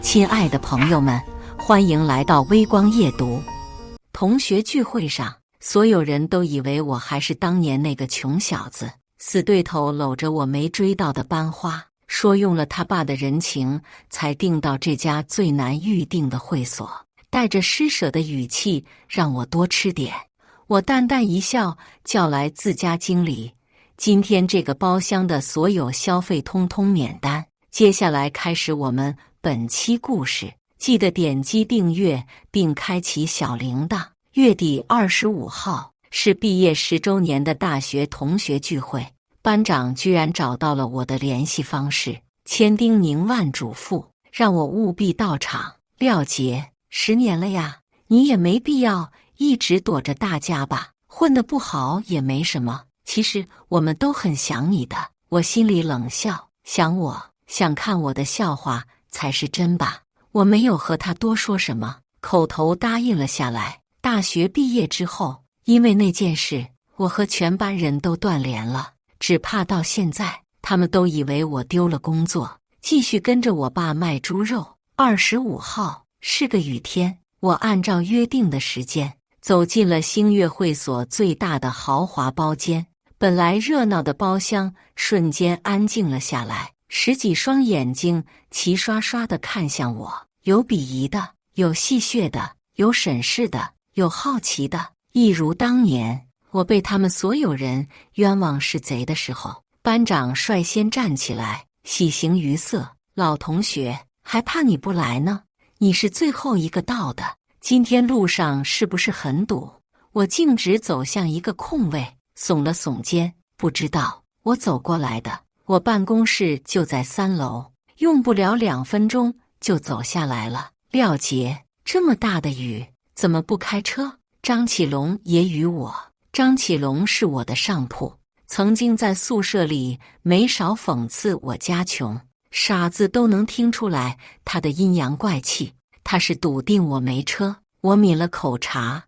亲爱的朋友们，欢迎来到微光夜读。同学聚会上，所有人都以为我还是当年那个穷小子。死对头搂着我没追到的班花，说用了他爸的人情才订到这家最难预定的会所，带着施舍的语气让我多吃点。我淡淡一笑，叫来自家经理，今天这个包厢的所有消费通通免单。接下来开始我们本期故事，记得点击订阅并开启小铃铛。月底25号是毕业10周年的大学同学聚会，班长居然找到了我的联系方式，千叮咛万嘱咐，让我务必到场。廖杰，10年了呀，你也没必要一直躲着大家吧，混得不好也没什么。其实我们都很想你的。我心里冷笑，想看我的笑话才是真吧。我没有和他多说什么，口头答应了下来。大学毕业之后，因为那件事，我和全班人都断联了，只怕到现在，他们都以为我丢了工作，继续跟着我爸卖猪肉。25号是个雨天，我按照约定的时间走进了星月会所最大的豪华包间。本来热闹的包厢瞬间安静了下来，10几双眼睛齐刷刷地看向我，有鄙夷的，有戏谑的，有审视的，有好奇的，一如当年我被他们所有人冤枉是贼的时候。班长率先站起来，喜形于色，老同学，还怕你不来呢？你是最后一个到的，今天路上是不是很堵？我径直走向一个空位，耸了耸肩，不知道，我走过来的，我办公室就在3楼，用不了2分钟就走下来了。廖杰，这么大的雨，怎么不开车？张启龙揶揄我。张启龙是我的上铺，曾经在宿舍里没少讽刺我家穷，傻子都能听出来他的阴阳怪气。他是笃定我没车。我抿了口茶，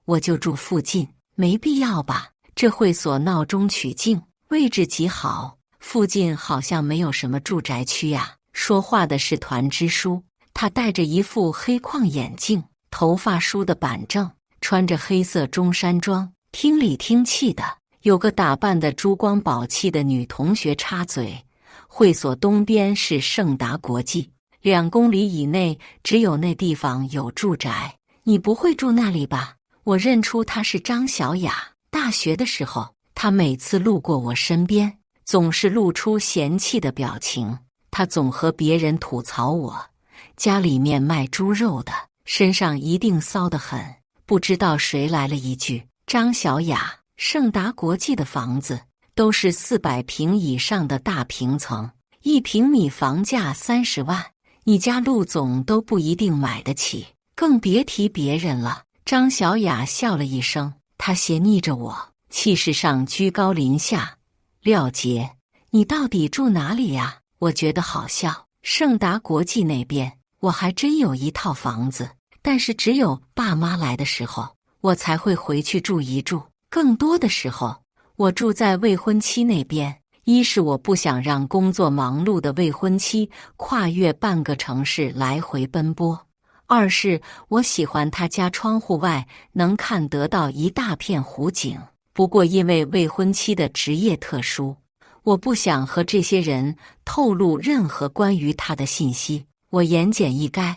我就住附近，没必要吧？这会所闹中取静，位置极好，附近好像没有什么住宅区呀。说话的是团支书，他戴着一副黑框眼镜，头发梳得板正，穿着黑色中山装，听里听气的。有个打扮得珠光宝气的女同学插嘴，会所东边是盛达国际，2公里以内只有那地方有住宅，你不会住那里吧？我认出她是张小雅。大学的时候，她每次路过我身边，总是露出嫌弃的表情。她总和别人吐槽我，家里面卖猪肉的，身上一定骚得很。不知道谁来了一句，张小雅，盛达国际的房子都是400平以上的大平层，1平米房价30万，你家陆总都不一定买得起，更别提别人了。张小雅笑了一声，她斜睨着我，气势上居高临下。廖杰，你到底住哪里呀？我觉得好笑。盛达国际那边，我还真有一套房子，但是只有爸妈来的时候，我才会回去住一住。更多的时候，我住在未婚妻那边。一是我不想让工作忙碌的未婚妻跨越半个城市来回奔波，二是我喜欢他家窗户外能看得到一大片湖景。不过因为未婚妻的职业特殊，我不想和这些人透露任何关于他的信息。我言简意赅，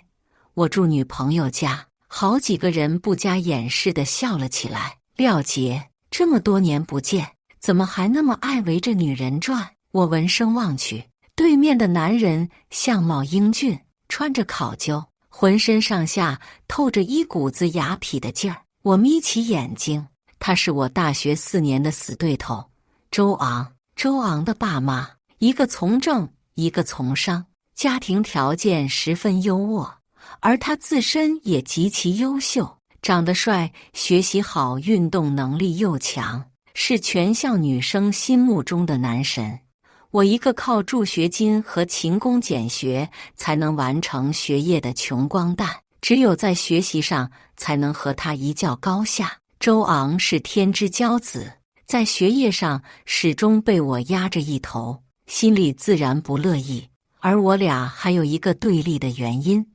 我住女朋友家。好几个人不加掩饰地笑了起来。廖杰，这么多年不见，怎么还那么爱围着女人转？我闻声望去，对面的男人相貌英俊，穿着考究，浑身上下透着一股子雅痞的劲儿。我眯起眼睛，他是我大学4年的死对头周昂。周昂的爸妈，一个从政，一个从商，家庭条件十分优渥，而他自身也极其优秀，长得帅，学习好，运动能力又强，是全校女生心目中的男神。我一个靠助学金和勤工俭学才能完成学业的穷光蛋，只有在学习上才能和他一较高下。周昂是天之骄子，在学业上始终被我压着一头，心里自然不乐意。而我俩还有一个对立的原因。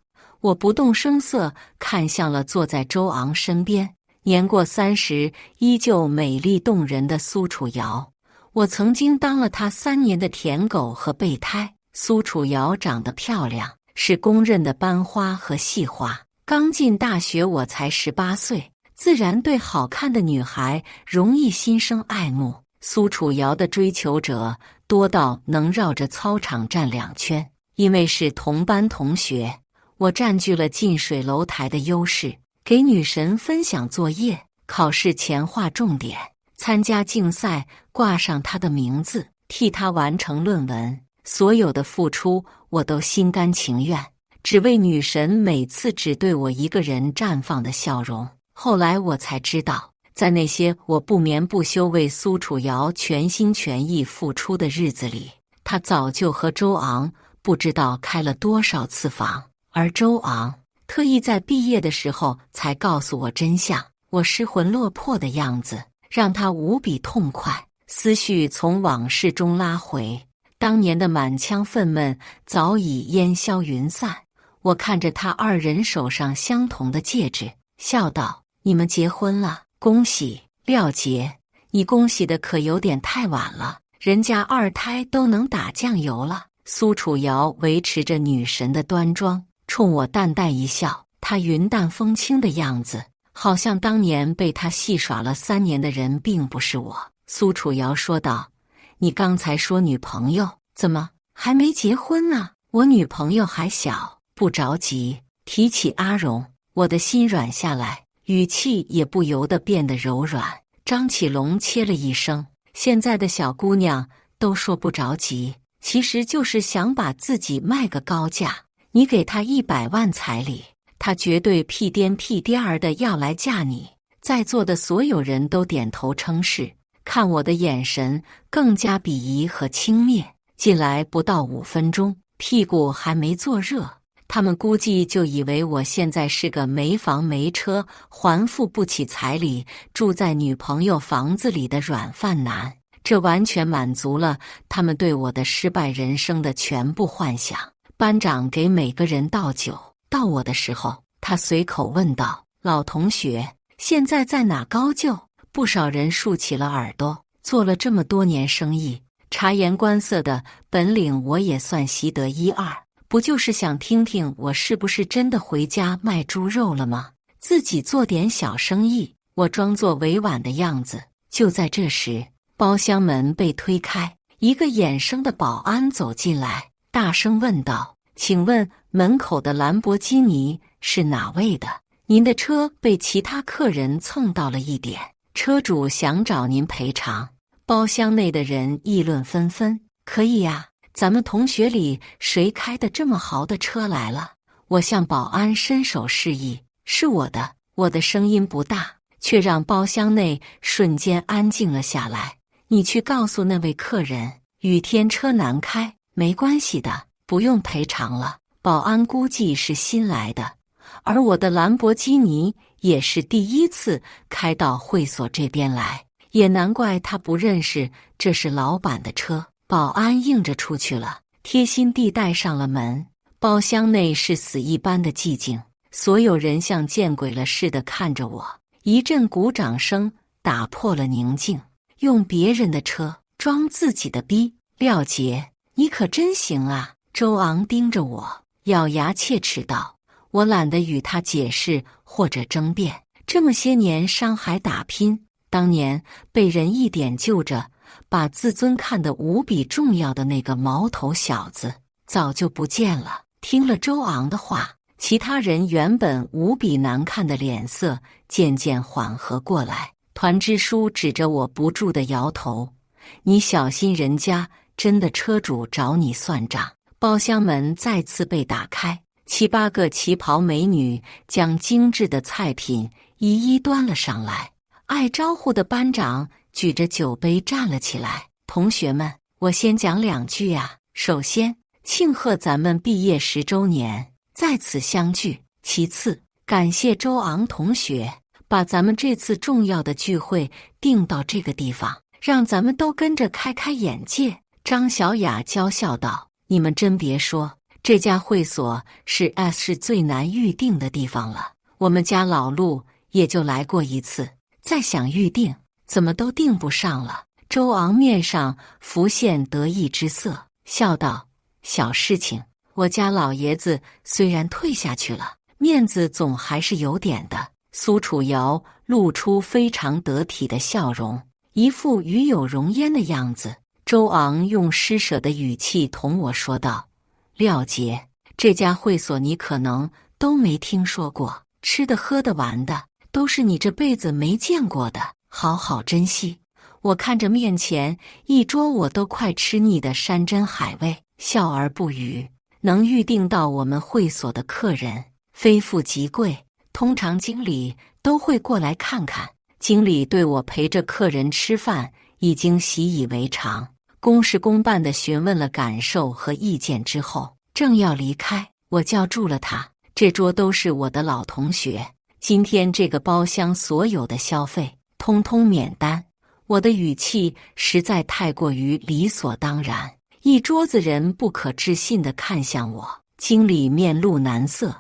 我不动声色看向了坐在周昂身边，年过30依旧美丽动人的苏楚瑶。我曾经当了她3年的舔狗和备胎。苏楚瑶长得漂亮，是公认的班花和系花。刚进大学我才18岁，自然对好看的女孩容易心生爱慕。苏楚瑶的追求者多到能绕着操场站2圈，因为是同班同学，我占据了近水楼台的优势，给女神分享作业，考试前划重点，参加竞赛挂上她的名字，替她完成论文。所有的付出我都心甘情愿，只为女神每次只对我一个人绽放的笑容。后来我才知道，在那些我不眠不休为苏楚瑶全心全意付出的日子里，她早就和周昂不知道开了多少次房，而周昂特意在毕业的时候才告诉我真相。我失魂落魄的样子让他无比痛快，思绪从往事中拉回，当年的满腔愤懑早已烟消云散。我看着他2人手上相同的戒指，笑道：“你们结婚了，恭喜！”廖杰，你恭喜的可有点太晚了，人家2胎都能打酱油了。苏楚瑶维持着女神的端庄，冲我淡淡一笑，她云淡风轻的样子，好像当年被她戏耍了3年的人并不是我。苏楚瑶说道：“你刚才说女朋友，怎么还没结婚呢？”我女朋友还小，不着急。提起阿荣，我的心软下来，语气也不由得变得柔软。张启龙切了一声：“现在的小姑娘都说不着急，其实就是想把自己卖个高价。你给她100万彩礼，她绝对屁颠屁颠儿的要来嫁你。”在座的所有人都点头称是，看我的眼神更加鄙夷和轻蔑。进来不到5分钟，屁股还没坐热，他们估计就以为我现在是个没房没车、还付不起彩礼、住在女朋友房子里的软饭男。这完全满足了他们对我的失败人生的全部幻想。班长给每个人倒酒，到我的时候，他随口问道：“老同学，现在在哪高就？”不少人竖起了耳朵。做了这么多年生意，察言观色的本领我也算习得1、2，不就是想听听我是不是真的回家卖猪肉了吗？自己做点小生意。我装作委婉的样子。就在这时，包厢门被推开，一个眼生的保安走进来，大声问道：“请问门口的兰博基尼是哪位的？您的车被其他客人蹭到了一点，车主想找您赔偿。”包厢内的人议论纷纷：“可以呀，咱们同学里谁开的这么豪的车来了？”我向保安伸手示意：“是我的。”我的声音不大，却让包厢内瞬间安静了下来。你去告诉那位客人，雨天车难开，没关系的，不用赔偿了。保安估计是新来的，而我的兰博基尼也是第一次开到会所这边来，也难怪他不认识这是老板的车。保安应着出去了，贴心地带上了门。包厢内是死一般的寂静，所有人像见鬼了似的看着我。一阵鼓掌声打破了宁静。用别人的车装自己的逼，廖杰，你可真行啊！周昂盯着我，咬牙切齿道：“我懒得与他解释或者争辩，这么些年上海打拼，当年被人一点就着，把自尊看得无比重要的那个毛头小子，早就不见了。”听了周昂的话，其他人原本无比难看的脸色渐渐缓和过来。团支书指着我不住地摇头：“你小心人家真的车主找你算账。”包厢门再次被打开，7、8个旗袍美女将精致的菜品一一端了上来。爱招呼的班长举着酒杯站了起来：“同学们，我先讲2句啊。首先，庆贺咱们毕业10周年，在此相聚。其次，感谢周昂同学把咱们这次重要的聚会定到这个地方，让咱们都跟着开开眼界。”张小雅娇笑道：“你们真别说，这家会所是 S 市最难预定的地方了。我们家老陆也就来过一次，再想预定，怎么都订不上了。周昂面上浮现得意之色，笑道：“小事情，我家老爷子虽然退下去了，面子总还是有点的。”苏楚瑶露出非常得体的笑容，一副与有荣焉的样子。周昂用施舍的语气同我说道：“廖杰，这家会所你可能都没听说过，吃的喝的玩的都是你这辈子没见过的，好好珍惜。”我看着面前一桌我都快吃腻的山珍海味，笑而不语。能预定到我们会所的客人非富即贵，通常经理都会过来看看。经理对我陪着客人吃饭已经习以为常，公事公办地询问了感受和意见之后，正要离开，我叫住了他。这桌都是我的老同学，今天这个包厢所有的消费通通免单。我的语气实在太过于理所当然，一桌子人不可置信地看向我。经理面露难色，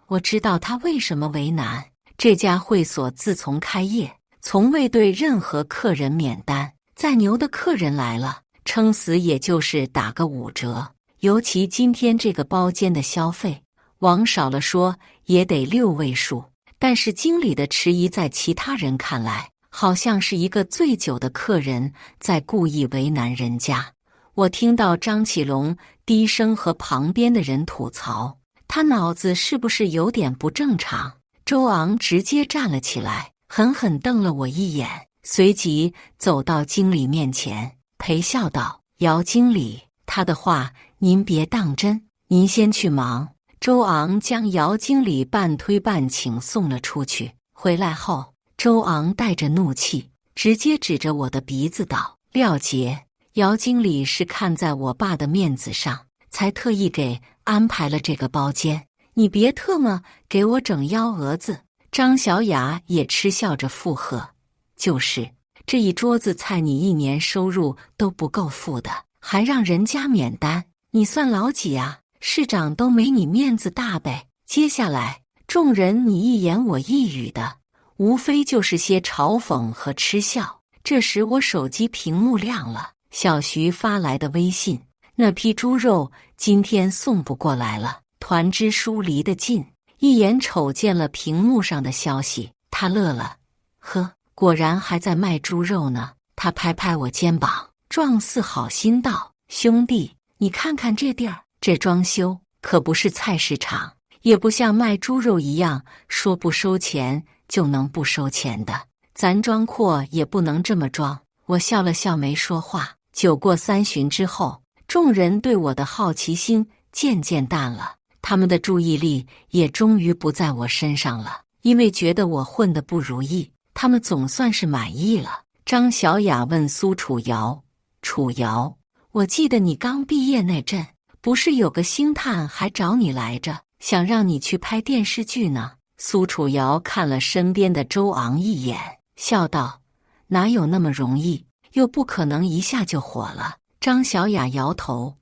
我知道他为什么为难。这家会所自从开业，从未对任何客人免单，再牛的客人来了，撑死也就是打个5折。尤其今天这个包间的消费，往少了说也得6位数。但是经理的迟疑，在其他人看来，好像是一个醉酒的客人在故意为难人家。我听到张启龙低声和旁边的人吐槽，他脑子是不是有点不正常？周昂直接站了起来，狠狠瞪了我一眼，随即走到经理面前，陪笑道：“姚经理，他的话您别当真，您先去忙。”周昂将姚经理半推半请送了出去。回来后，周昂带着怒气，直接指着我的鼻子道：“廖杰，姚经理是看在我爸的面子上，才特意给安排了这个包间，你别特么给我整幺蛾子。”张小雅也嗤笑着附和：“就是这一桌子菜，你一年收入都不够付的，还让人家免单，你算老几啊？市长都没你面子大呗。”接下来，众人你一言我一语的，无非就是些嘲讽和嗤笑。这时我手机屏幕亮了，小徐发来的微信：“那批猪肉今天送不过来了，团支疏离得近。”一眼瞅见了屏幕上的消息，他乐了：“呵，果然还在卖猪肉呢。”他拍拍我肩膀，状似好心道：“兄弟，你看看这地儿，这装修可不是菜市场，也不像卖猪肉一样说不收钱就能不收钱的，咱装阔也不能这么装。”我笑了笑没说话。酒过3巡之后，众人对我的好奇心渐渐淡了，他们的注意力也终于不在我身上了，因为觉得我混得不如意，他们总算是满意了。张小雅问苏楚瑶：“楚瑶，我记得你刚毕业那阵，不是有个星探还找你来着，想让你去拍电视剧呢？”苏楚瑶看了身边的周昂一眼，笑道：“哪有那么容易，又不可能一下就火了。”张小雅摇头：“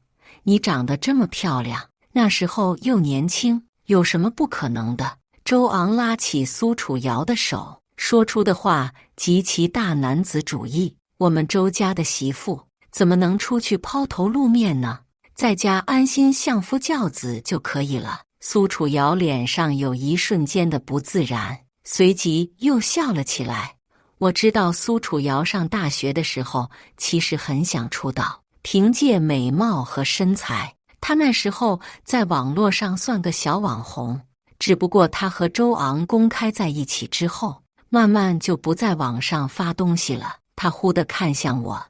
你长得这么漂亮，那时候又年轻，有什么不可能的？”周昂拉起苏楚瑶的手，说出的话极其大男子主义：“我们周家的媳妇怎么能出去抛头露面呢？在家安心相夫教子就可以了。”苏楚瑶脸上有一瞬间的不自然，随即又笑了起来。我知道苏楚瑶上大学的时候其实很想出道，凭借美貌和身材，她那时候在网络上算个小网红。只不过她和周昂公开在一起之后，慢慢就不在网上发东西了。她忽地看向我：“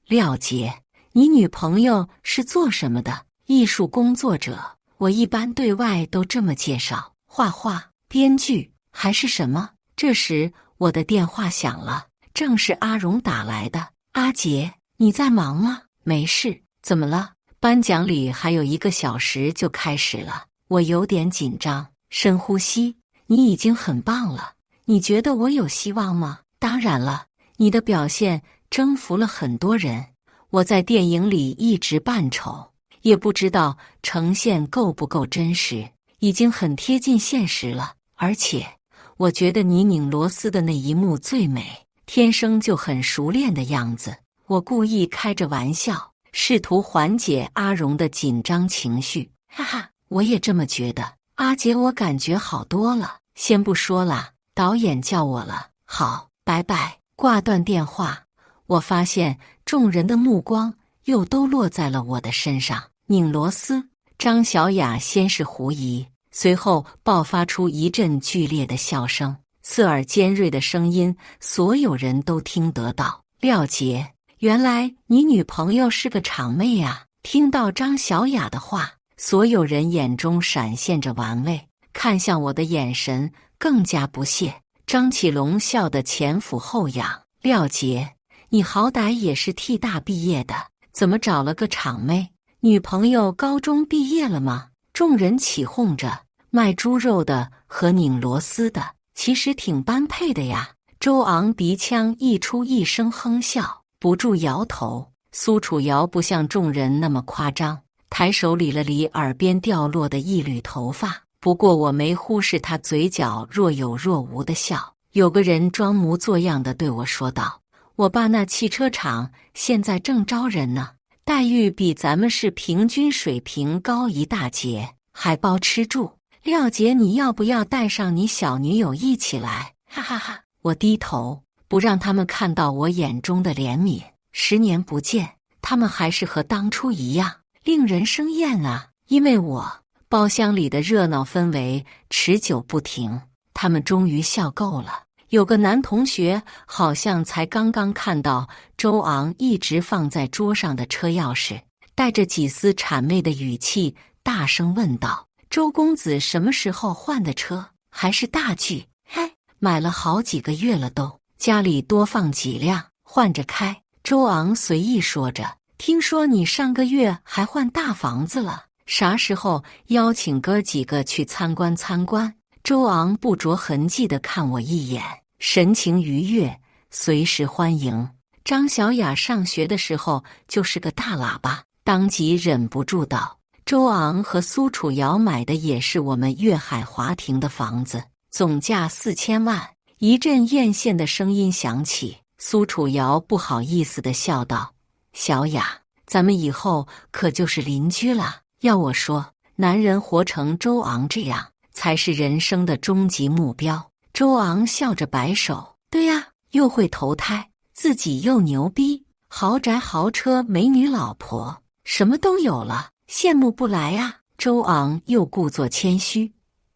廖杰，你女朋友是做什么的？”“艺术工作者。我一般对外都这么介绍，画画、编剧还是什么。”这时我的电话响了，正是阿荣打来的。“阿杰，你在忙吗？”“没事。”“怎么了？”“颁奖礼还有1个小时就开始了。”我有点紧张，深呼吸：“你已经很棒了，你觉得我有希望吗？”“当然了，你的表现征服了很多人。我在电影里一直扮丑，也不知道呈现够不够真实，已经很贴近现实了。而且，我觉得你拧螺丝的那一幕最美，天生就很熟练的样子。我故意开着玩笑，试图缓解阿荣的紧张情绪。哈哈，我也这么觉得。阿杰，我感觉好多了。先不说了，导演叫我了。好，拜拜。挂断电话，我发现众人的目光又都落在了我的身上。拧螺丝，张小雅先是狐疑，随后爆发出一阵剧烈的笑声，刺耳尖锐的声音，所有人都听得到。廖杰，原来你女朋友是个场妹啊！听到张小雅的话，所有人眼中闪现着玩味，看向我的眼神更加不屑。张启龙笑得前俯后仰。廖杰，你好歹也是T大毕业的，怎么找了个场妹？女朋友高中毕业了吗？众人起哄着，卖猪肉的和拧螺丝的其实挺般配的呀。周昂鼻腔溢出一声哼笑，不住摇头。苏楚瑶不像众人那么夸张，抬手理了理耳边掉落的一缕头发。不过我没忽视他嘴角若有若无的笑。有个人装模作样地对我说道：“我爸那汽车厂现在正招人呢，待遇比咱们市平均水平高一大截，还包吃住。廖杰，你要不要带上你小女友一起来？”哈哈哈！我低头，不让他们看到我眼中的怜悯。10年不见，他们还是和当初一样，令人生厌啊！因为我，包厢里的热闹氛围持久不停，他们终于笑够了。有个男同学好像才刚刚看到周昂一直放在桌上的车钥匙，带着几丝谄媚的语气大声问道：“周公子什么时候换的车？还是大 G？ 嘿，买了好几个月了都，家里多放几辆，换着开。”周昂随意说着：“听说你上个月还换大房子了，啥时候邀请哥几个去参观参观？”周昂不着痕迹地看我一眼，神情愉悦，随时欢迎。张小雅上学的时候就是个大喇叭，当即忍不住道：“周昂和苏楚瑶买的也是我们粤海华庭的房子，总价4000万。”一阵艳羡的声音响起，苏楚瑶不好意思地笑道：“小雅，咱们以后可就是邻居了。要我说，男人活成周昂这样才是人生的终极目标。”周昂笑着摆手：“对呀，又会投胎，自己又牛逼，豪宅豪车美女老婆，什么都有了，羡慕不来啊。”周昂又故作谦虚：“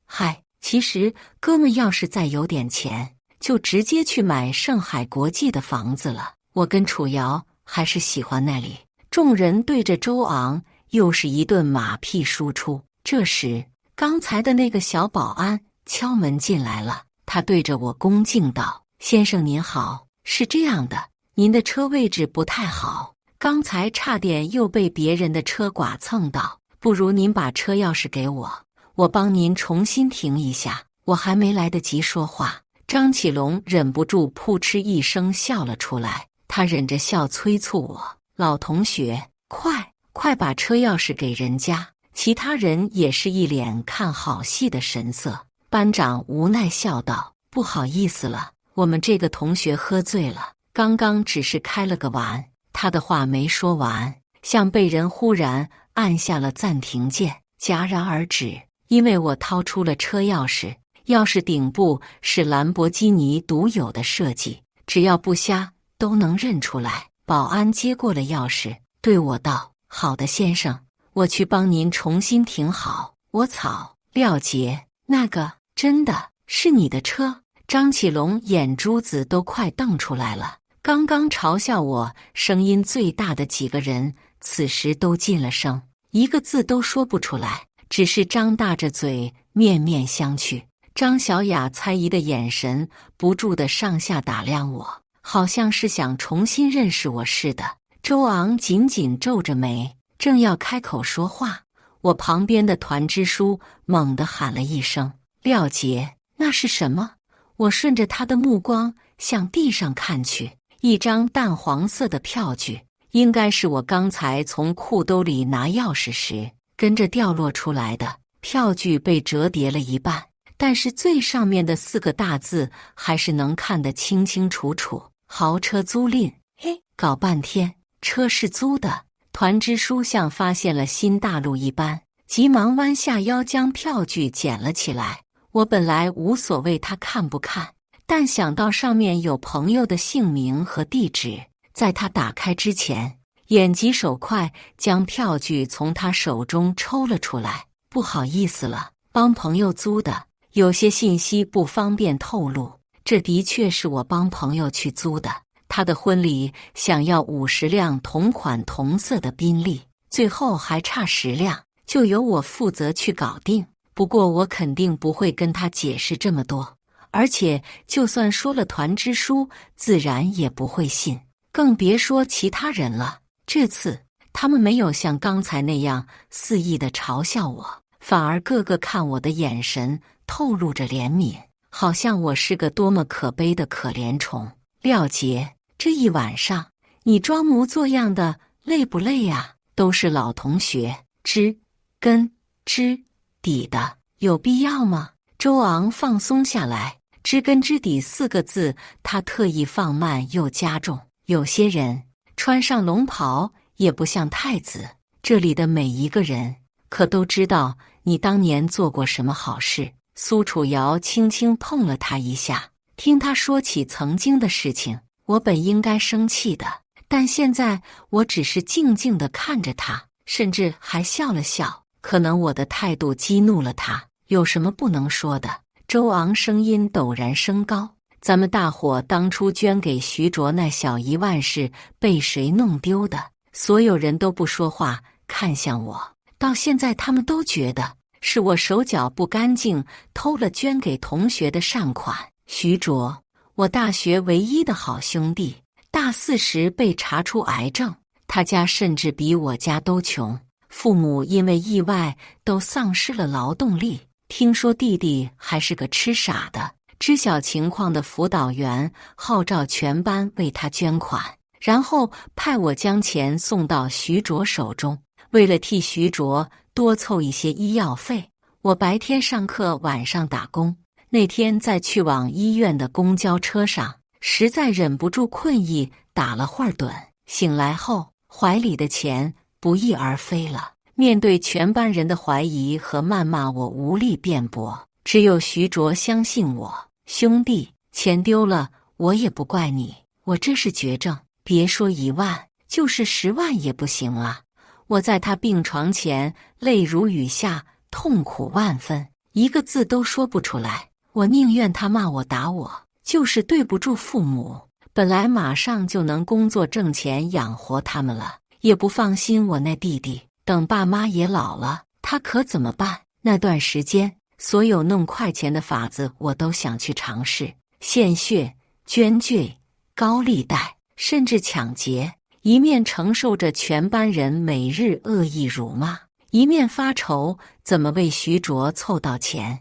嗨，其实哥们要是再有点钱，就直接去买盛海国际的房子了。我跟楚瑶还是喜欢那里。”众人对着周昂又是一顿马屁输出。这时，刚才的那个小保安敲门进来了，他对着我恭敬道：“先生您好，是这样的，您的车位置不太好，刚才差点又被别人的车剐蹭到，不如您把车钥匙给我，我帮您重新停一下。”我还没来得及说话，张启龙忍不住扑哧一声笑了出来，他忍着笑催促我：“老同学，快把车钥匙给人家。”其他人也是一脸看好戏的神色。班长无奈笑道：“不好意思了，我们这个同学喝醉了，刚刚只是开了个玩。”他的话没说完，像被人忽然按下了暂停键，戛然而止。因为我掏出了车钥匙，钥匙顶部是兰博基尼独有的设计，只要不瞎都能认出来。保安接过了钥匙，对我道：“好的，先生，我去帮您重新停好。”我操，廖杰，那个真的是你的车？张启龙眼珠子都快瞪出来了。刚刚嘲笑我声音最大的几个人，此时都噤了声，一个字都说不出来，只是张大着嘴面面相觑。张小雅猜疑的眼神不住地上下打量我，好像是想重新认识我似的。周昂紧紧皱着眉，正要开口说话，我旁边的团支书猛地喊了一声：“廖杰，那是什么？”我顺着他的目光向地上看去，一张淡黄色的票据，应该是我刚才从裤兜里拿钥匙时跟着掉落出来的。票据被折叠了一半，但是最上面的4个大字还是能看得清清楚楚：豪车租赁。嘿，搞半天，车是租的。团支书像发现了新大陆一般，急忙弯下腰将票据捡了起来。我本来无所谓他看不看，但想到上面有朋友的姓名和地址，在他打开之前，眼疾手快将票据从他手中抽了出来。不好意思了，帮朋友租的，有些信息不方便透露。这的确是我帮朋友去租的。他的婚礼想要50辆同款同色的宾利，最后还差10辆，就由我负责去搞定。不过我肯定不会跟他解释这么多，而且就算说了，团支书自然也不会信，更别说其他人了。这次他们没有像刚才那样肆意地嘲笑我，反而个个看我的眼神透露着怜悯，好像我是个多么可悲的可怜虫。廖杰，这一晚上你装模作样的，累不累呀？都是老同学，知根知底的，有必要吗？周昂放松下来，知根知底4个字，他特意放慢又加重。有些人穿上龙袍也不像太子，这里的每一个人可都知道你当年做过什么好事。苏楚瑶轻轻碰了他一下，听他说起曾经的事情，我本应该生气的，但现在我只是静静地看着他，甚至还笑了笑。可能我的态度激怒了他，有什么不能说的？周昂声音陡然升高，咱们大伙当初捐给徐卓那小1万是被谁弄丢的？所有人都不说话，看向我，到现在他们都觉得是我手脚不干净，偷了捐给同学的善款。徐卓，我大学唯一的好兄弟，大4时被查出癌症，他家甚至比我家都穷，父母因为意外都丧失了劳动力。听说弟弟还是个痴傻的，知晓情况的辅导员号召全班为他捐款，然后派我将钱送到徐卓手中。为了替徐卓多凑一些医药费，我白天上课，晚上打工。那天在去往医院的公交车上，实在忍不住困意，打了会儿盹。醒来后，怀里的钱不翼而飞了。面对全班人的怀疑和谩骂，我无力辩驳，只有徐卓相信我。兄弟，钱丢了我也不怪你，我这是绝症，别说1万，就是10万也不行啊。我在他病床前泪如雨下，痛苦万分，一个字都说不出来。我宁愿他骂我打我，就是对不住父母。本来马上就能工作挣钱养活他们了，也不放心我那弟弟，等爸妈也老了，他可怎么办？那段时间，所有弄快钱的法子我都想去尝试，献血、捐罪、高利贷，甚至抢劫，一面承受着全班人每日恶意辱骂，一面发愁怎么为徐卓凑到钱。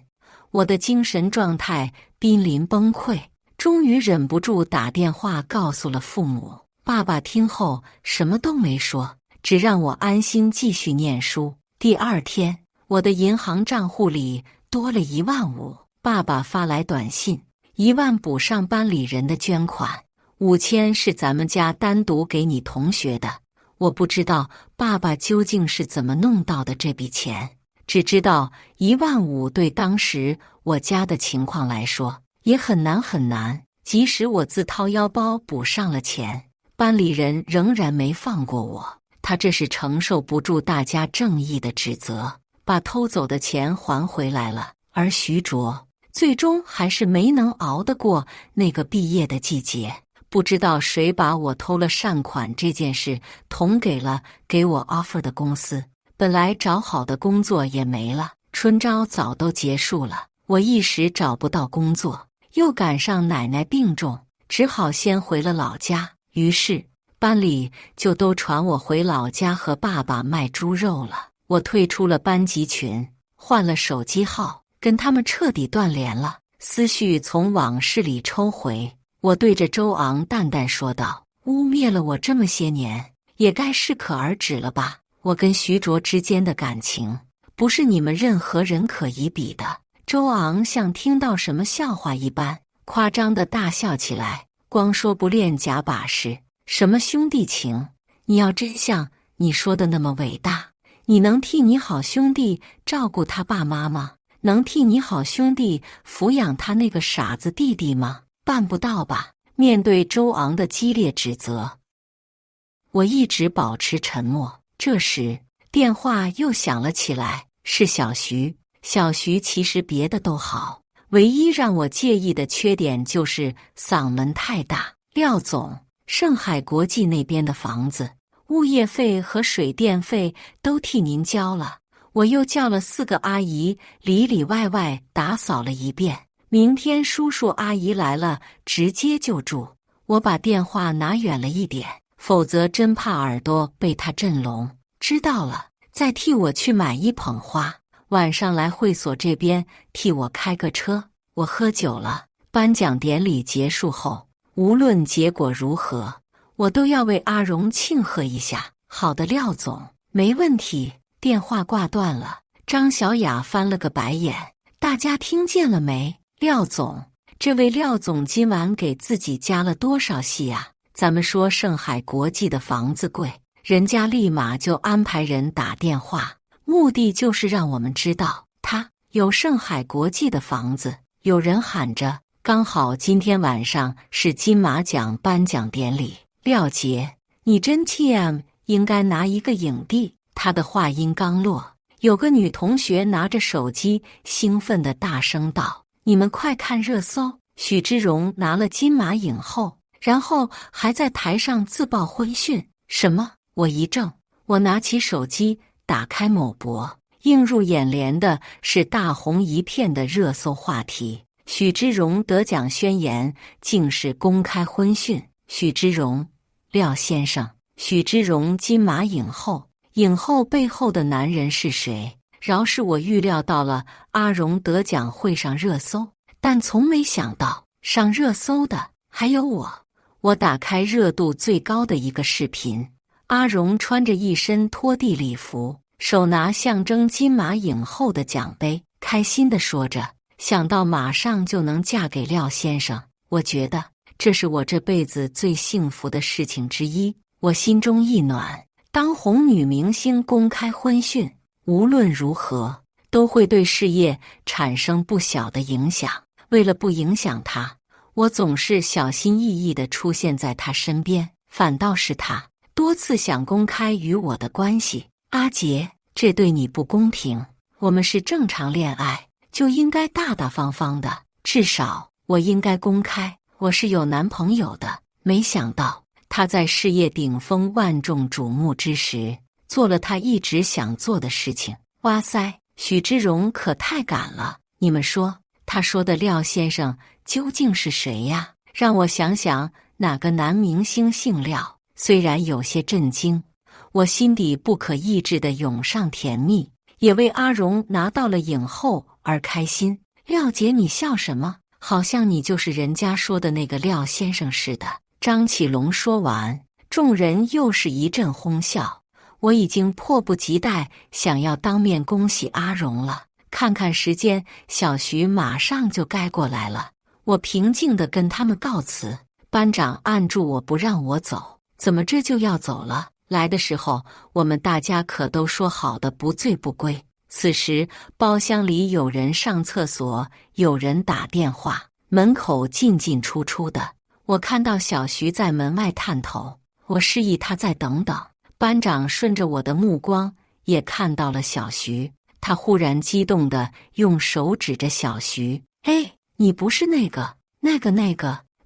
我的精神状态濒临崩溃，终于忍不住打电话告诉了父母。爸爸听后什么都没说，只让我安心继续念书。第2天，我的银行账户里多了1万5，爸爸发来短信，1万补上班里人的捐款，5000是咱们家单独给你同学的。我不知道爸爸究竟是怎么弄到的这笔钱，只知道1万5对当时我家的情况来说也很难很难。即使我自掏腰包补上了钱，班里人仍然没放过我。他这是承受不住大家正义的指责，把偷走的钱还回来了。而徐卓最终还是没能熬得过那个毕业的季节。不知道谁把我偷了善款这件事捅给了给我 offer 的公司。本来找好的工作也没了，春招早都结束了，我一时找不到工作，又赶上奶奶病重，只好先回了老家。于是班里就都传我回老家和爸爸卖猪肉了。我退出了班级群，换了手机号，跟他们彻底断联了。思绪从往事里抽回，我对着周昂淡淡说道：污蔑了我这么些年，也该适可而止了吧？我跟徐卓之间的感情，不是你们任何人可以比的。周昂像听到什么笑话一般，夸张地大笑起来。光说不练假把式，什么兄弟情？你要真像你说的那么伟大，你能替你好兄弟照顾他爸妈吗？能替你好兄弟抚养他那个傻子弟弟吗？办不到吧？面对周昂的激烈指责，我一直保持沉默。这时，电话又响了起来，是小徐。小徐其实别的都好，唯一让我介意的缺点就是嗓门太大。廖总，盛海国际那边的房子，物业费和水电费都替您交了，我又叫了4个阿姨，里里外外打扫了一遍。明天叔叔阿姨来了，直接就住。我把电话拿远了一点，否则真怕耳朵被他震聋。知道了，再替我去买1捧花，晚上来会所这边替我开个车。我喝酒了。颁奖典礼结束后，无论结果如何，我都要为阿荣庆贺一下。好的，廖总，没问题。电话挂断了。张小雅翻了个白眼，大家听见了没？廖总，这位廖总今晚给自己加了多少戏啊？咱们说盛海国际的房子贵，人家立马就安排人打电话，目的就是让我们知道他有盛海国际的房子。有人喊着，刚好今天晚上是金马奖颁奖典礼，廖杰，你真 TM， 应该拿一个影帝。他的话音刚落，有个女同学拿着手机兴奋地大声道，你们快看热搜，许知荣拿了金马影后，然后还在台上自曝婚讯。什么？我一怔，我拿起手机打开某博，映入眼帘的是大红一片的热搜话题，许知荣得奖宣言竟是公开婚讯。许知荣，廖先生，许知荣金马影后，影后背后的男人是谁？饶是我预料到了阿荣得奖会上热搜，但从没想到上热搜的还有我。我打开热度最高的一个视频，阿荣穿着一身拖地礼服，手拿象征金马影后的奖杯，开心地说着，想到马上就能嫁给廖先生，我觉得这是我这辈子最幸福的事情之一。我心中一暖，当红女明星公开婚讯，无论如何都会对事业产生不小的影响。为了不影响她，我总是小心翼翼地出现在她身边，反倒是她多次想公开与我的关系。阿杰，这对你不公平，我们是正常恋爱，就应该大大方方的，至少我应该公开我是有男朋友的。没想到他在事业顶峰万众瞩目之时，做了他一直想做的事情。哇塞，许知荣可太敢了！你们说，他说的廖先生究竟是谁呀？让我想想，哪个男明星姓廖？虽然有些震惊，我心底不可抑制地涌上甜蜜，也为阿荣拿到了影后而开心。廖姐，你笑什么？好像你就是人家说的那个廖先生似的。张启龙说完，众人又是一阵哄笑。我已经迫不及待想要当面恭喜阿荣了。看看时间，小徐马上就该过来了。我平静地跟他们告辞。班长按住我不让我走，怎么这就要走了？来的时候我们大家可都说好的不醉不归。此时包厢里有人上厕所，有人打电话，门口进进出出的。我看到小徐在门外探头，我示意他再等等。班长顺着我的目光也看到了小徐，他忽然激动地用手指着小徐，哎，你不是那个。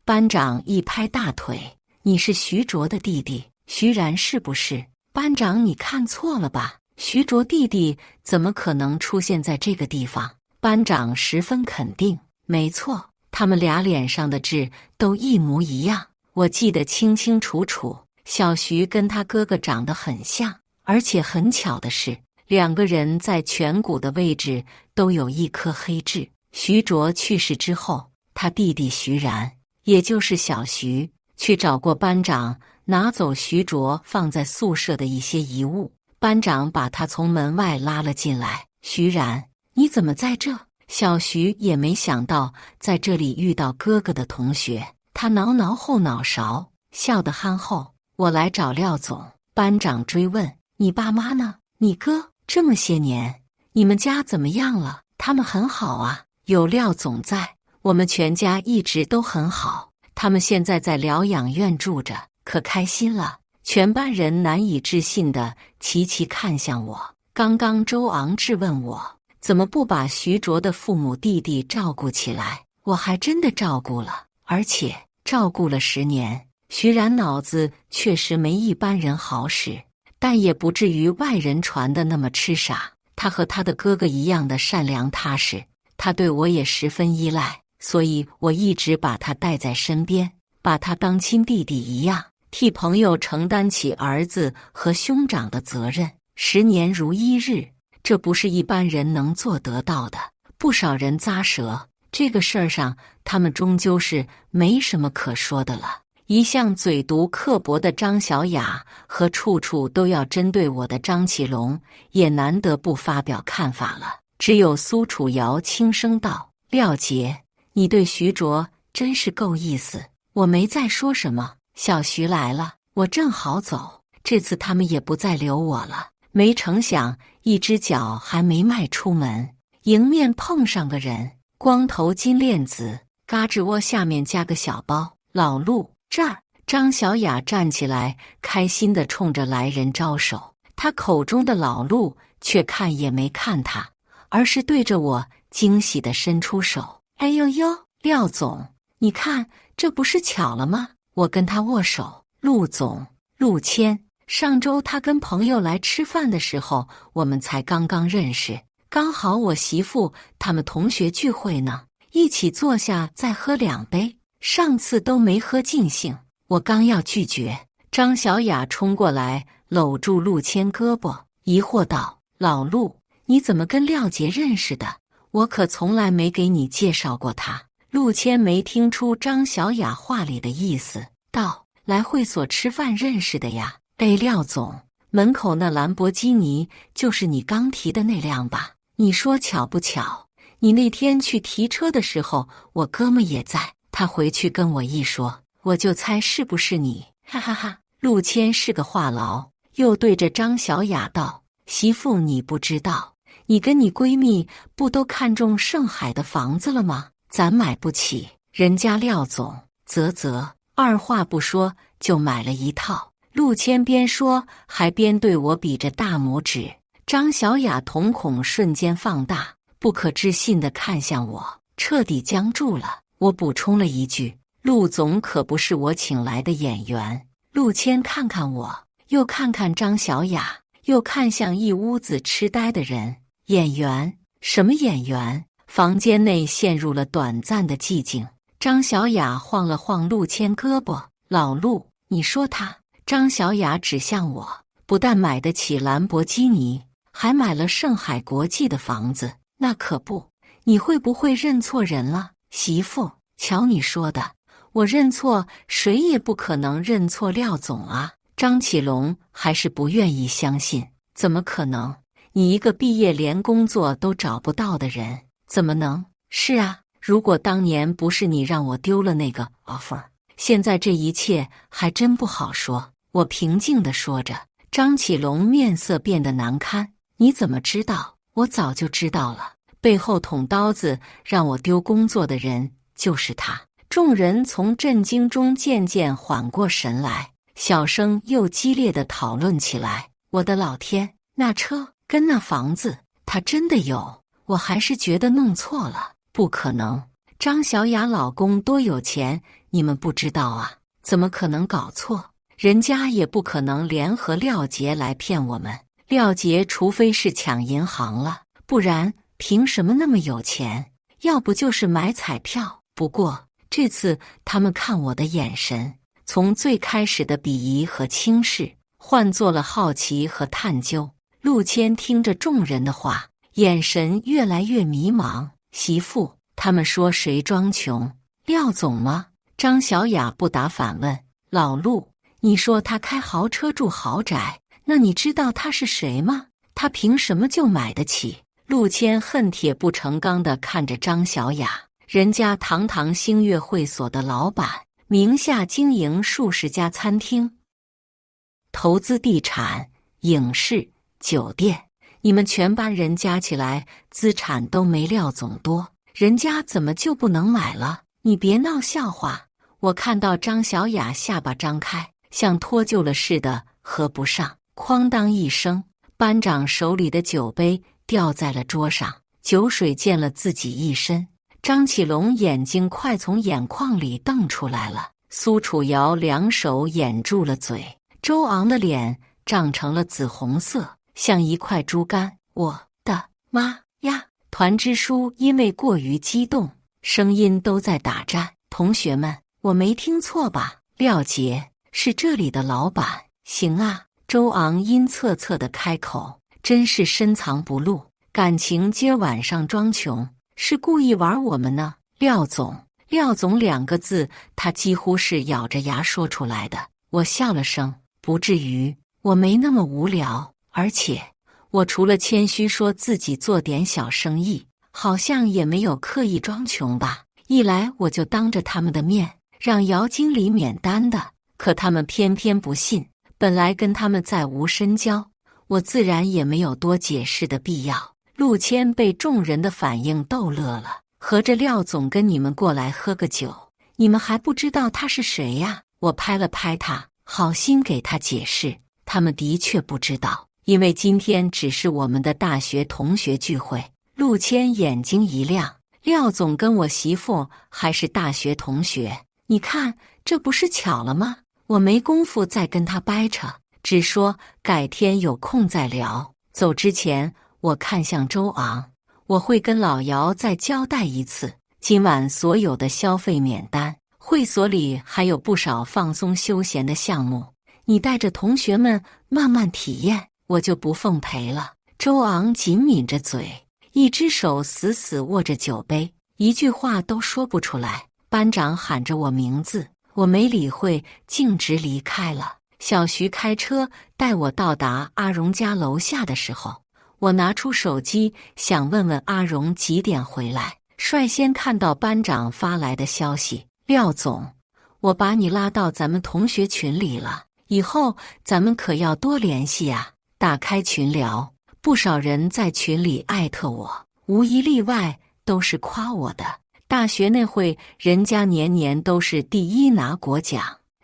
班长一拍大腿，你是徐卓的弟弟，徐然是不是？班长，你看错了吧？徐卓弟弟怎么可能出现在这个地方？班长十分肯定，没错，他们俩脸上的痣都一模一样，我记得清清楚楚。小徐跟他哥哥长得很像，而且很巧的是，两个人在颧骨的位置都有一颗黑痣。徐卓去世之后，他弟弟徐然，也就是小徐，去找过班长，拿走徐卓放在宿舍的一些遗物。班长把他从门外拉了进来。徐然，你怎么在这？小徐也没想到在这里遇到哥哥的同学，他挠挠后脑勺，笑得憨厚。我来找廖总。班长追问，你爸妈呢？你哥这么些年，你们家怎么样了？他们很好啊，有廖总在，我们全家一直都很好。他们现在在疗养院住着，可开心了。全班人难以置信地齐齐看向我。刚刚周昂质问我，怎么不把徐卓的父母弟弟照顾起来？我还真的照顾了，而且照顾了10年。徐然脑子确实没一般人好使，但也不至于外人传的那么痴傻。他和他的哥哥一样的善良踏实，他对我也十分依赖，所以我一直把他带在身边，把他当亲弟弟一样，替朋友承担起儿子和兄长的责任。10年如一日，这不是一般人能做得到的。不少人咂舌，这个事儿上他们终究是没什么可说的了。一向嘴毒刻薄的张小雅和处处都要针对我的张启龙也难得不发表看法了。只有苏楚瑶轻声道，廖杰，你对徐卓真是够意思。我没再说什么。小徐来了，我正好走，这次他们也不再留我了。没成想一只脚还没迈出门，迎面碰上个人，光头金链子，嘎吱窝下面加个小包。老陆，这儿。张小雅站起来，开心地冲着来人招手。她口中的老陆却看也没看他，而是对着我惊喜地伸出手。哎呦呦，廖总，你看这不是巧了吗？我跟他握手。陆总，陆谦，上周他跟朋友来吃饭的时候，我们才刚刚认识，刚好我媳妇他们同学聚会呢，一起坐下再喝2杯，上次都没喝尽兴。我刚要拒绝，张小雅冲过来搂住陆谦胳膊，疑惑道，老陆，你怎么跟廖杰认识的？我可从来没给你介绍过他。陆谦没听出张小雅话里的意思，道，来会所吃饭认识的呀。廖总，门口那兰博基尼就是你刚提的那辆吧？你说巧不巧，你那天去提车的时候，我哥们也在，他回去跟我一说，我就猜是不是你，哈哈哈。陆谦是个话痨，又对着张小雅道，媳妇你不知道，你跟你闺蜜不都看中盛海的房子了吗？咱买不起，人家廖总二话不说就买了一套。陆谦边说还边对我比着大拇指。张小雅瞳孔瞬间放大，不可置信地看向我，彻底僵住了。我补充了一句，陆总可不是我请来的演员。陆谦看看我，又看看张小雅，又看向一屋子痴呆的人。演员？什么演员？房间内陷入了短暂的寂静。张小雅晃了晃陆谦胳膊，老陆，你说他？张小雅指向我，不但买得起兰博基尼，还买了盛海国际的房子。那可不，你会不会认错人了？媳妇，瞧你说的，我认错谁也不可能认错廖总啊。张启龙还是不愿意相信，怎么可能？你一个毕业连工作都找不到的人，怎么能？是啊，如果当年不是你让我丢了那个 offer， 现在这一切还真不好说。我平静地说着。张启龙面色变得难堪，你怎么知道？我早就知道了，背后捅刀子让我丢工作的人就是他。众人从震惊中渐渐缓过神来，小声又激烈地讨论起来。我的老天，那车跟那房子他真的有？我还是觉得弄错了。不可能，张小雅老公多有钱，你们不知道啊？怎么可能搞错？人家也不可能联合廖杰来骗我们。廖杰除非是抢银行了，不然凭什么那么有钱？要不就是买彩票。不过这次他们看我的眼神，从最开始的鄙夷和轻视，换作了好奇和探究。陆谦听着众人的话，眼神越来越迷茫。媳妇，他们说谁装穷？廖总吗？张小雅不答反问。老陆，你说他开豪车住豪宅，那你知道他是谁吗？他凭什么就买得起？陆谦恨铁不成钢地看着张小雅，人家堂堂星月会所的老板，名下经营数十家餐厅，投资地产、影视、酒店，你们全班人加起来资产都没廖总多，人家怎么就不能买了？你别闹笑话！我看到张小雅下巴张开，像脱臼了似的合不上，哐当一声，班长手里的酒杯掉在了桌上，酒水溅了自己一身。张启龙眼睛快从眼眶里瞪出来了，苏楚瑶两手掩住了嘴，周昂的脸涨成了紫红色，像一块猪肝。我的妈呀！团支书因为过于激动，声音都在打颤。同学们，我没听错吧？廖杰是这里的老板。行啊，周昂阴恻恻地开口，真是深藏不露，感情今儿晚上装穷，是故意玩我们呢。廖总两个字，他几乎是咬着牙说出来的。我笑了声，不至于，我没那么无聊，而且我除了谦虚说自己做点小生意，好像也没有刻意装穷吧。一来我就当着他们的面让姚经理免单的，可他们偏偏不信。本来跟他们再无深交，我自然也没有多解释的必要。陆谦被众人的反应逗乐了，合着廖总跟你们过来喝个酒，你们还不知道他是谁呀？我拍了拍他，好心给他解释，他们的确不知道，因为今天只是我们的大学同学聚会。陆谦眼睛一亮，廖总跟我媳妇还是大学同学，你看这不是巧了吗？我没工夫再跟他掰扯，只说改天有空再聊。走之前，我看向周昂，我会跟老姚再交代一次，今晚所有的消费免单，会所里还有不少放松休闲的项目，你带着同学们慢慢体验，我就不奉陪了。周昂紧抿着嘴，一只手死死握着酒杯，一句话都说不出来。班长喊着我名字，我没理会，径直离开了。小徐开车带我到达阿荣家楼下的时候，我拿出手机想问问阿荣几点回来，率先看到班长发来的消息：廖总，我把你拉到咱们同学群里了，以后咱们可要多联系啊。打开群聊，不少人在群里艾特我，无一例外都是夸我的。大学那会，人家年年都是第一拿国奖，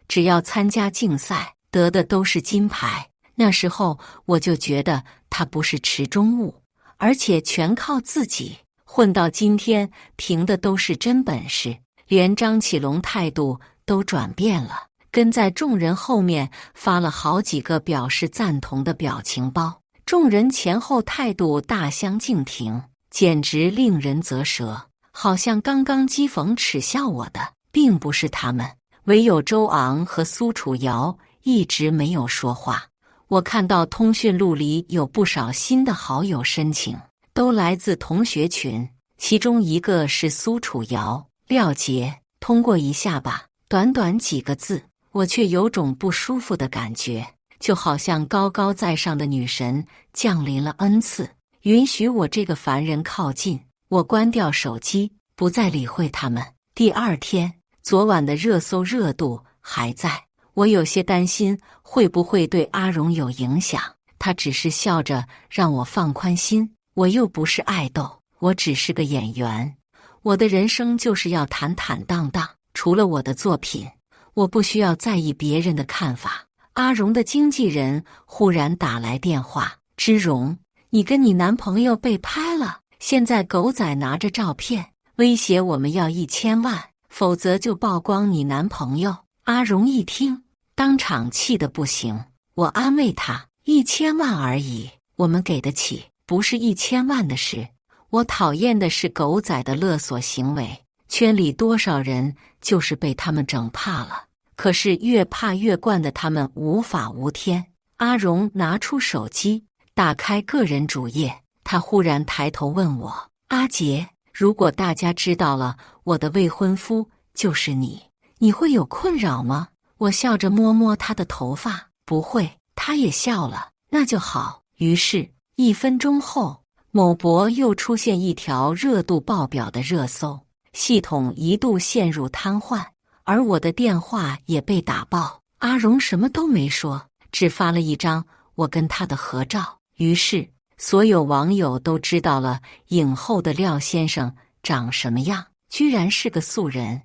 只要参加竞赛，得的都是金牌。那时候我就觉得他不是池中物，而且全靠自己混到今天，凭的都是真本事。连张启龙态度都转变了，跟在众人后面发了好几个表示赞同的表情包，众人前后态度大相径庭，简直令人啧舌。好像刚刚讥讽耻笑我的并不是他们，唯有周昂和苏楚瑶一直没有说话。我看到通讯录里有不少新的好友申请，都来自同学群，其中一个是苏楚瑶。廖杰，通过一下吧。短短几个字，我却有种不舒服的感觉，就好像高高在上的女神降临了恩赐，允许我这个凡人靠近。我关掉手机，不再理会他们。第二天，昨晚的热搜热度还在，我有些担心会不会对阿荣有影响。他只是笑着让我放宽心，我又不是爱豆，我只是个演员。我的人生就是要坦坦荡荡，除了我的作品，我不需要在意别人的看法。阿荣的经纪人忽然打来电话：芝荣，你跟你男朋友被拍了。现在狗仔拿着照片威胁我们要1000万，否则就曝光你男朋友。阿荣一听，当场气得不行。我安慰他：1000万而已，我们给得起，不是1000万的事。我讨厌的是狗仔的勒索行为，圈里多少人就是被他们整怕了。可是越怕越惯的他们无法无天。阿荣拿出手机，打开个人主页。他忽然抬头问我：阿杰，如果大家知道了我的未婚夫就是你，你会有困扰吗？我笑着摸摸他的头发，不会，他也笑了，那就好。于是1分钟后，某博又出现一条热度爆表的热搜，系统一度陷入瘫痪，而我的电话也被打爆。阿荣什么都没说，只发了一张我跟他的合照。于是所有网友都知道了影后的廖先生长什么样，居然是个素人。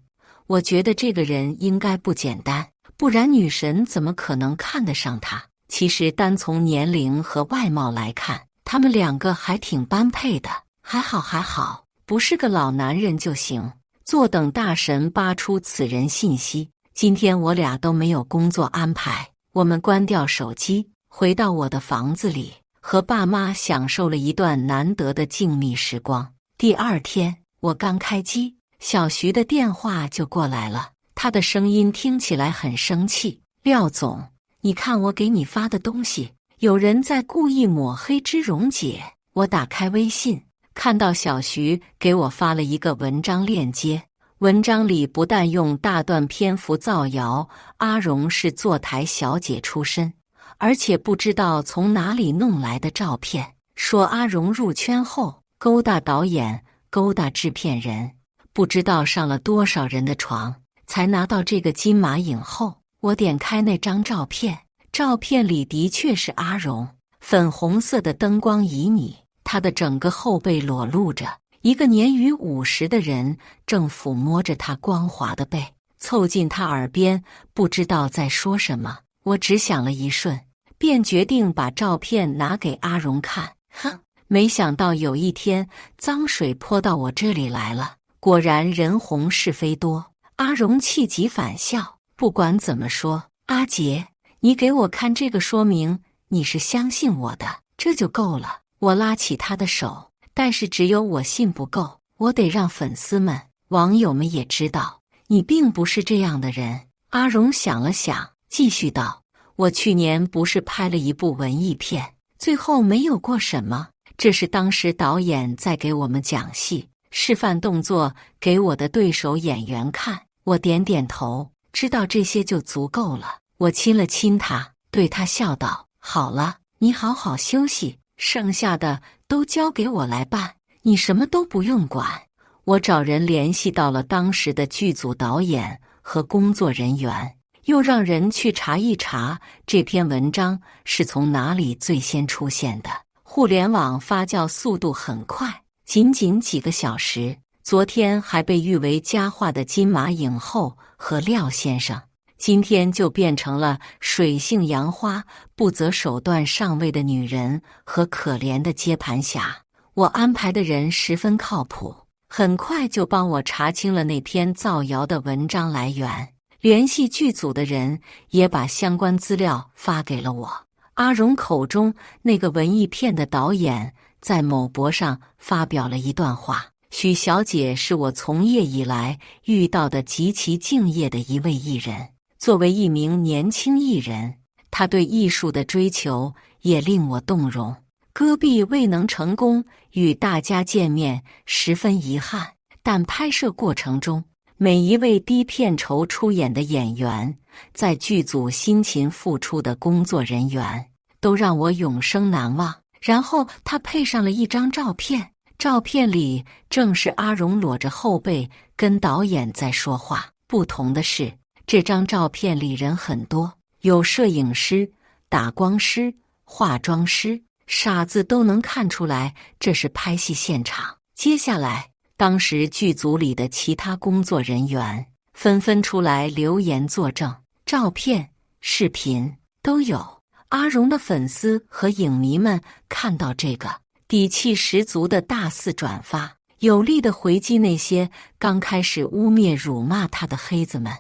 我觉得这个人应该不简单，不然女神怎么可能看得上他？其实单从年龄和外貌来看，他们2个还挺般配的。还好，不是个老男人就行。坐等大神扒出此人信息。今天我俩都没有工作安排，我们关掉手机，回到我的房子里，和爸妈享受了一段难得的静谧时光。第2天，我刚开机，小徐的电话就过来了，他的声音听起来很生气。廖总，你看我给你发的东西，有人在故意抹黑芝蓉姐。我打开微信，看到小徐给我发了一个文章链接，文章里不但用大段篇幅造谣阿荣是坐台小姐出身，而且不知道从哪里弄来的照片，说阿荣入圈后勾搭导演、勾搭制片人，不知道上了多少人的床，才拿到这个金马影后。我点开那张照片，照片里的确是阿荣，粉红色的灯光旖旎，她的整个后背裸露着，一个年逾50的人正抚摸着她光滑的背，凑近她耳边，不知道在说什么。我只想了一瞬，便决定把照片拿给阿荣看。哼，没想到有一天脏水泼到我这里来了，果然人红是非多。阿荣气急反笑，不管怎么说，阿杰，你给我看这个，说明你是相信我的，这就够了。我拉起他的手，但是只有我信不够，我得让粉丝们、网友们也知道，你并不是这样的人。阿荣想了想，继续道：我去年不是拍了一部文艺片，最后没有过什么，这是当时导演在给我们讲戏，示范动作给我的对手演员看。我点点头，知道这些就足够了。我亲了亲他，对他笑道：好了，你好好休息，剩下的都交给我来办，你什么都不用管。我找人联系到了当时的剧组导演和工作人员，又让人去查一查这篇文章是从哪里最先出现的。互联网发酵速度很快，仅几个小时，昨天还被誉为佳话的金马影后和廖先生，今天就变成了水性杨花、不择手段上位的女人和可怜的接盘侠。我安排的人十分靠谱，很快就帮我查清了那篇造谣的文章来源，联系剧组的人也把相关资料发给了我。阿荣口中那个文艺片的导演在某博上发表了一段话：许小姐是我从业以来遇到的极其敬业的一位艺人，作为一名年轻艺人，她对艺术的追求也令我动容。戈壁未能成功与大家见面，十分遗憾，但拍摄过程中每一位低片酬出演的演员，在剧组辛勤付出的工作人员，都让我永生难忘。然后他配上了一张照片，照片里正是阿荣裸着后背跟导演在说话。不同的是，这张照片里人很多，有摄影师、打光师、化妆师，傻子都能看出来这是拍戏现场。接下来，当时剧组里的其他工作人员纷纷出来留言作证，照片、视频都有。阿荣的粉丝和影迷们看到这个，底气十足的大肆转发，有力的回击那些刚开始污蔑辱骂他的黑子们。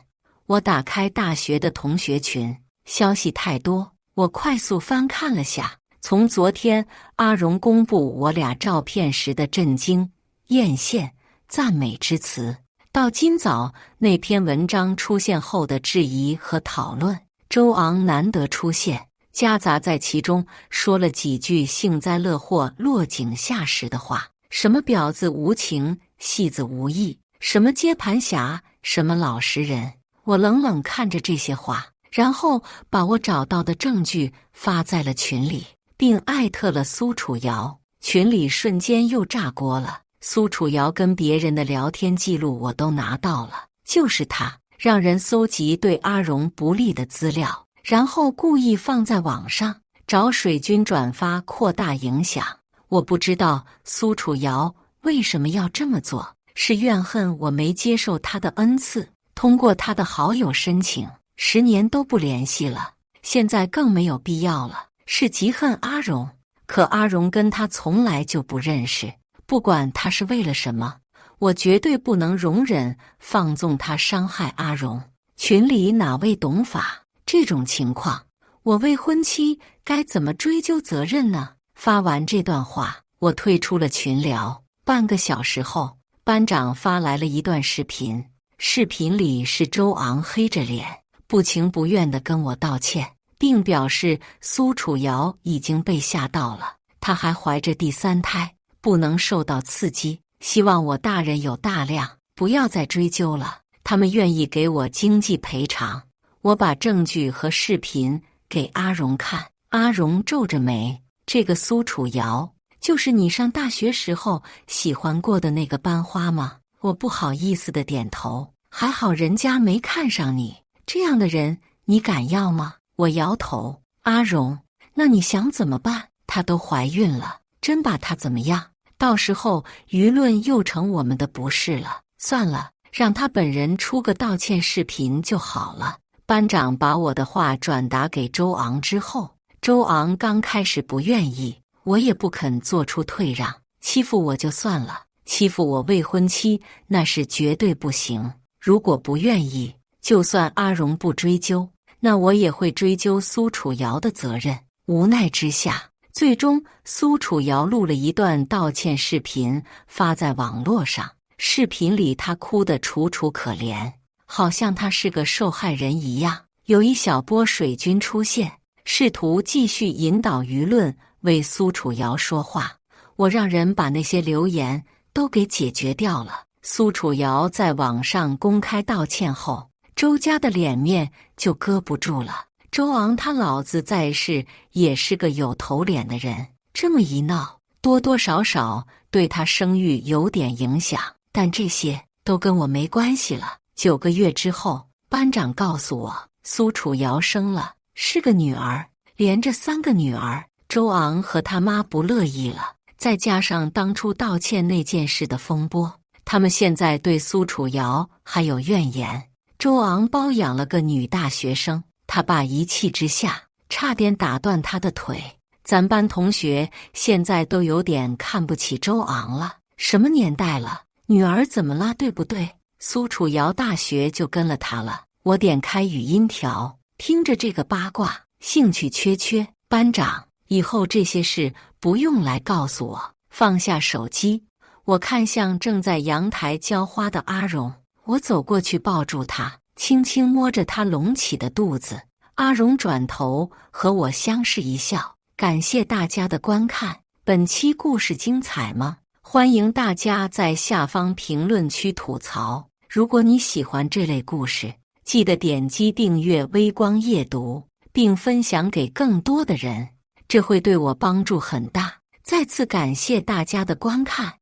我打开大学的同学群，消息太多，我快速翻看了下，从昨天阿荣公布我俩照片时的震惊、艳羡、赞美之词，到今早那篇文章出现后的质疑和讨论，周昂难得出现，夹杂在其中，说了几句幸灾乐祸落井下石的话，什么婊子无情，戏子无义，什么接盘侠，什么老实人。我冷冷看着这些话，然后把我找到的证据发在了群里，并艾特了苏楚瑶。群里瞬间又炸锅了。苏楚瑶跟别人的聊天记录我都拿到了，就是他让人搜集对阿荣不利的资料，然后故意放在网上，找水军转发，扩大影响。我不知道苏楚瑶为什么要这么做，是怨恨我没接受他的恩赐，通过他的好友申请，10年都不联系了，现在更没有必要了，是极恨阿荣。可阿荣跟他从来就不认识，不管他是为了什么，我绝对不能容忍放纵他伤害阿荣。群里哪位懂法？这种情况，我未婚妻该怎么追究责任呢？发完这段话，我退出了群聊。半个小时后，班长发来了一段视频，视频里是周昂黑着脸，不情不愿地跟我道歉，并表示苏楚瑶已经被吓到了，她还怀着第3胎，不能受到刺激，希望我大人有大量，不要再追究了。他们愿意给我经济赔偿。我把证据和视频给阿荣看，阿荣皱着眉，这个苏楚瑶就是你上大学时候喜欢过的那个班花吗？我不好意思地点头，还好人家没看上你，这样的人你敢要吗？我摇头。阿荣，那你想怎么办？她都怀孕了，真把她怎么样？到时候舆论又成我们的不是了。算了，让她本人出个道歉视频就好了。班长把我的话转达给周昂之后，周昂刚开始不愿意，我也不肯做出退让。欺负我就算了，欺负我未婚妻那是绝对不行。如果不愿意，就算阿荣不追究，那我也会追究苏楚瑶的责任。无奈之下，最终苏楚瑶录了一段道歉视频发在网络上。视频里她哭得楚楚可怜，好像她是个受害人一样。有一小波水军出现，试图继续引导舆论为苏楚瑶说话。我让人把那些留言都给解决掉了。苏楚瑶在网上公开道歉后，周家的脸面就搁不住了。周昂他老子在世也是个有头脸的人，这么一闹，多多少少对他声誉有点影响，但这些都跟我没关系了。9个月之后，班长告诉我，苏楚瑶生了，是个女儿，连着3个女儿。周昂和他妈不乐意了，再加上当初道歉那件事的风波，他们现在对苏楚瑶还有怨言。周昂包养了个女大学生，他爸一气之下差点打断他的腿。咱班同学现在都有点看不起周昂了，什么年代了，女儿怎么了，对不对？苏楚瑶大学就跟了他了。我点开语音条，听着这个八卦，兴趣缺缺。班长，以后这些事不用来告诉我。放下手机，我看向正在阳台浇花的阿荣，我走过去抱住他，轻轻摸着他隆起的肚子。阿荣转头和我相视一笑。感谢大家的观看，本期故事精彩吗？欢迎大家在下方评论区吐槽。如果你喜欢这类故事，记得点击订阅微光夜读，并分享给更多的人，这会对我帮助很大。再次感谢大家的观看。